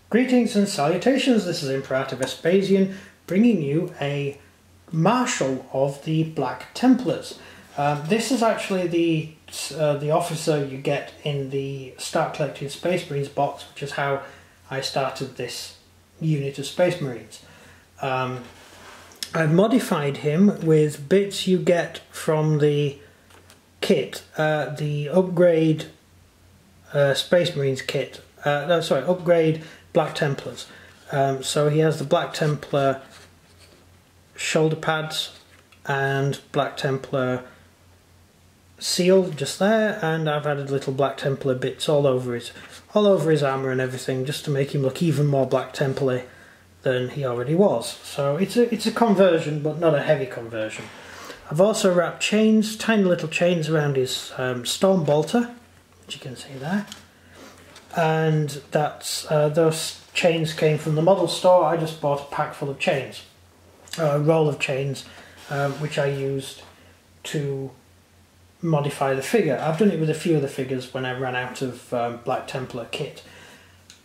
Greetings and salutations, this is Imperator Vespasian bringing you a Marshal of the Black Templars. This is actually the officer you get in the Start Collecting Space Marines box, which is how I started this unit of Space Marines. I've modified him with bits you get from the kit, the upgrade Space Marines kit, upgrade Black Templars. So he has the Black Templar shoulder pads and Black Templar seal just there, and I've added little Black Templar bits all over his armour and everything, just to make him look even more Black Templar than he already was. So it's a conversion, but not a heavy conversion. I've also wrapped chains, tiny little chains around his Storm Bolter, which you can see there. And that's those chains came from the model store. I just bought a pack full of chains, a roll of chains, which I used to modify the figure. I've done it with a few of the figures when I ran out of Black Templar kit.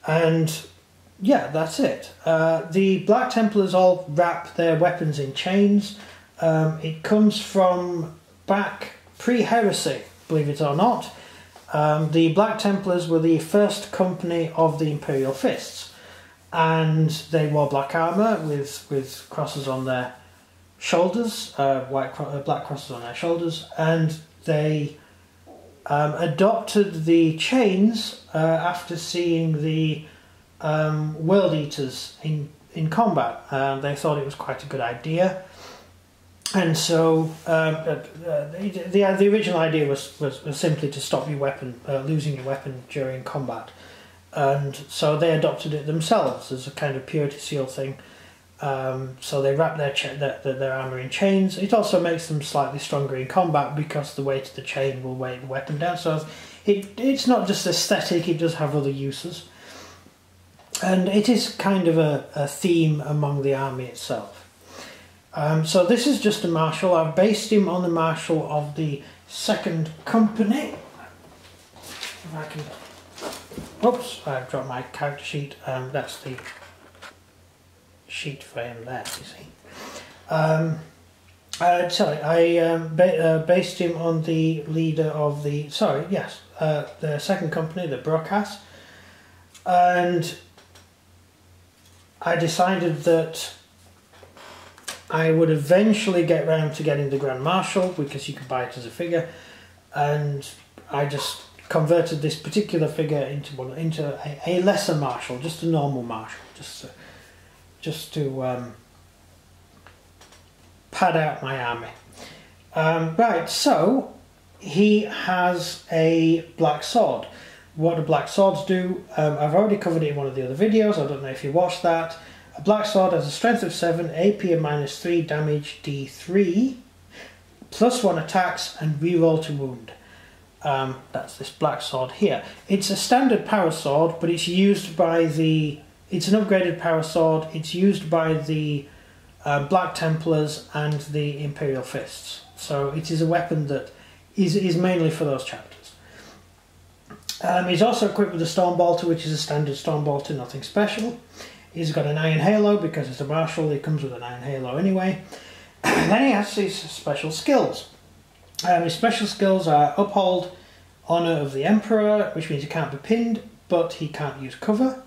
And yeah, that's it. The Black Templars all wrap their weapons in chains. It comes from back pre-heresy, believe it or not. The Black Templars were the first company of the Imperial Fists, and they wore black armour with crosses on their shoulders, black crosses on their shoulders, and they adopted the chains after seeing the World Eaters in combat. They thought it was quite a good idea. And so the original idea was simply to stop your weapon, losing your weapon during combat. And so they adopted it themselves as a kind of purity seal thing. So they wrap their armour in chains. It also makes them slightly stronger in combat because the weight of the chain will weigh the weapon down. So it's not just aesthetic, it does have other uses. And it is kind of a theme among the army itself. So this is just a Marshal. I've based him on the Marshal of the second company. If I can... Oops, I've dropped my character sheet. That's the sheet for him there, you see. I based him on the leader of the... the second company, the Broadcast. And I decided that I would eventually get round to getting the Grand Marshal, because you could buy it as a figure, and I just converted this particular figure into a lesser Marshal, just a normal Marshal, just to pad out my army. Right, so he has a black sword. What do black swords do? I've already covered it in one of the other videos. I don't know if you watched that. A black sword has a strength of 7, AP of -3, damage D3, +1 attacks, and reroll to wound. That's this black sword here. It's a standard power sword, but it's used by the... It's an upgraded power sword. It's used by the Black Templars and the Imperial Fists. So it is a weapon that is mainly for those chapters. He's also equipped with a Storm Bolter, which is a standard Storm Bolter, nothing special. He's got an Iron Halo because it's a Marshal. He comes with an Iron Halo anyway. And then he has his special skills. His special skills are Uphold, Honour of the Emperor, which means he can't be pinned, but he can't use cover.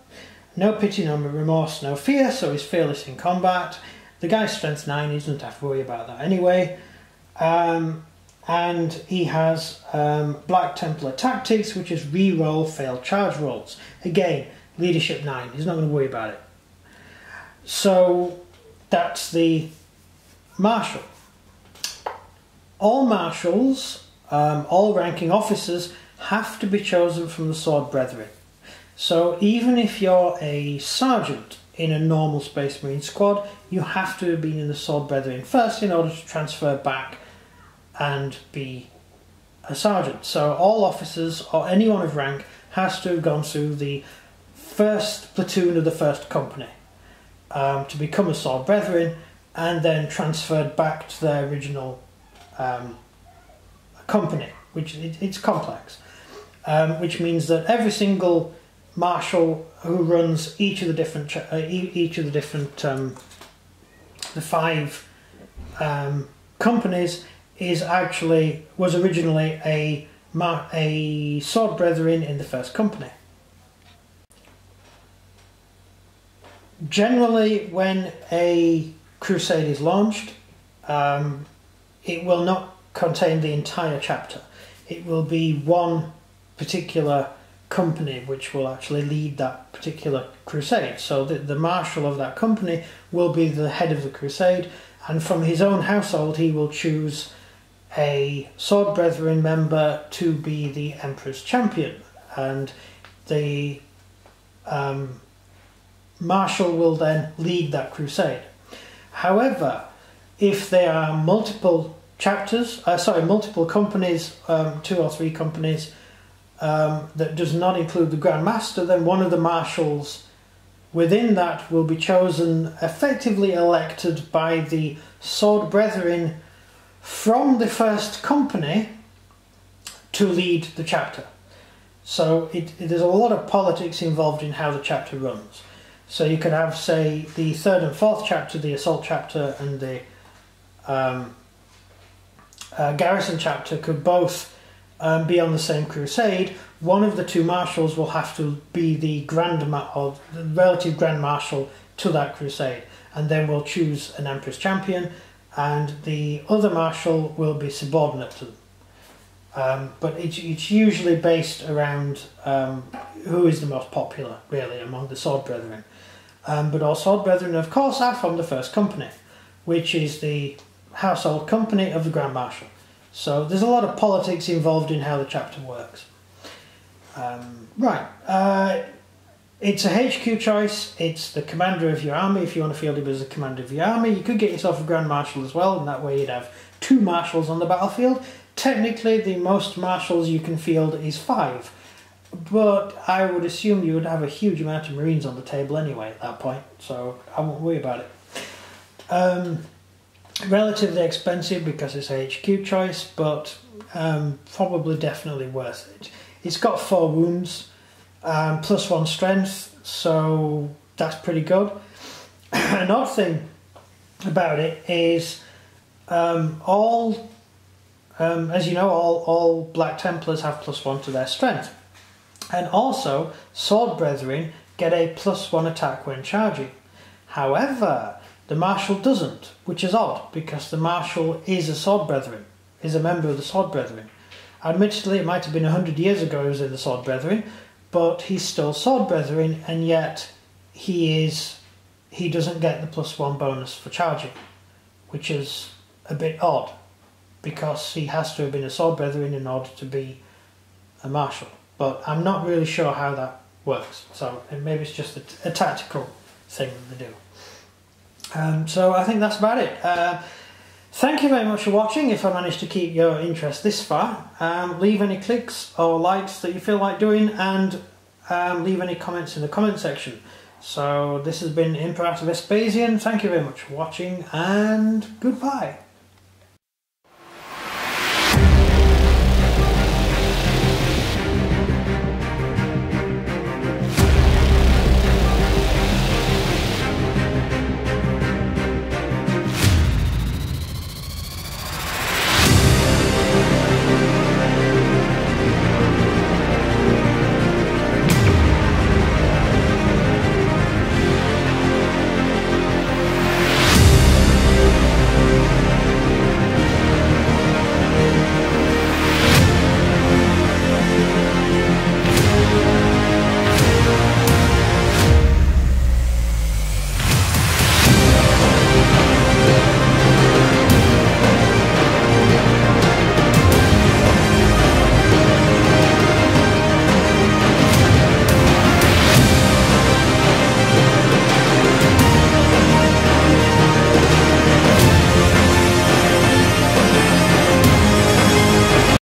No Pity, no Remorse, no Fear, so he's fearless in combat. The guy's strength 9, he doesn't have to worry about that anyway. And he has Black Templar Tactics, which is re-roll failed charge rolls. Again, leadership 9, he's not going to worry about it. So that's the Marshal. All Marshals, all ranking officers, have to be chosen from the Sword Brethren. So even if you're a sergeant in a normal Space Marine squad, you have to have been in the Sword Brethren first in order to transfer back and be a sergeant. So all officers or anyone of rank has to have gone through the first platoon of the first company to become a Sword Brethren, and then transferred back to their original company, which it's complex, which means that every single Marshal, who runs each of the different the 5 companies, was originally a sword brethren in the first company. Generally, when a crusade is launched, it will not contain the entire chapter. It will be one particular company which will actually lead that particular crusade. So the marshal of that company will be the head of the crusade, and from his own household he will choose a sword brethren member to be the emperor's champion, and the marshal will then lead that crusade. However, if there are multiple multiple companies, 2 or 3 companies, that does not include the Grand Master, then one of the marshals within that will be chosen, effectively elected by the sword brethren from the first company to lead the chapter. So there's a lot of politics involved in how the chapter runs. So you could have, say, the 3rd and 4th chapter, the assault chapter and the garrison chapter could both be on the same crusade. One of the 2 marshals will have to be the the relative grand marshal to that crusade, and then we'll choose an emperor's champion, and the other marshal will be subordinate to them. But it's usually based around who is the most popular, really, among the sword brethren. But all sword brethren, of course, are from the first company, which is the household company of the Grand Marshal. So there's a lot of politics involved in how the chapter works. It's a HQ choice. It's the commander of your army. If you want to field him as the commander of your army, you could get yourself a Grand Marshal as well, and that way you'd have 2 marshals on the battlefield. Technically, the most marshals you can field is 5, but I would assume you would have a huge amount of Marines on the table anyway at that point, so I won't worry about it. Relatively expensive because it's a HQ choice, but probably definitely worth it. It's got 4 wounds, +1 strength, so that's pretty good. An odd thing about it is as you know, all Black Templars have +1 to their strength, and also sword brethren get a +1 attack when charging. However, the marshal doesn't, which is odd because the marshal is a sword brethren, is a member of the sword brethren. Admittedly, it might have been 100 years ago he was in the sword brethren, but he's still sword brethren, and yet he doesn't get the +1 bonus for charging, which is a bit odd because he has to have been a sword brethren in order to be a marshal. But I'm not really sure how that works, so maybe it's just a tactical thing that they do. So I think that's about it. Thank you very much for watching. If I managed to keep your interest this far, leave any clicks or likes that you feel like doing, and leave any comments in the comment section. So this has been Imperator Vespasian. Thank you very much for watching, and goodbye.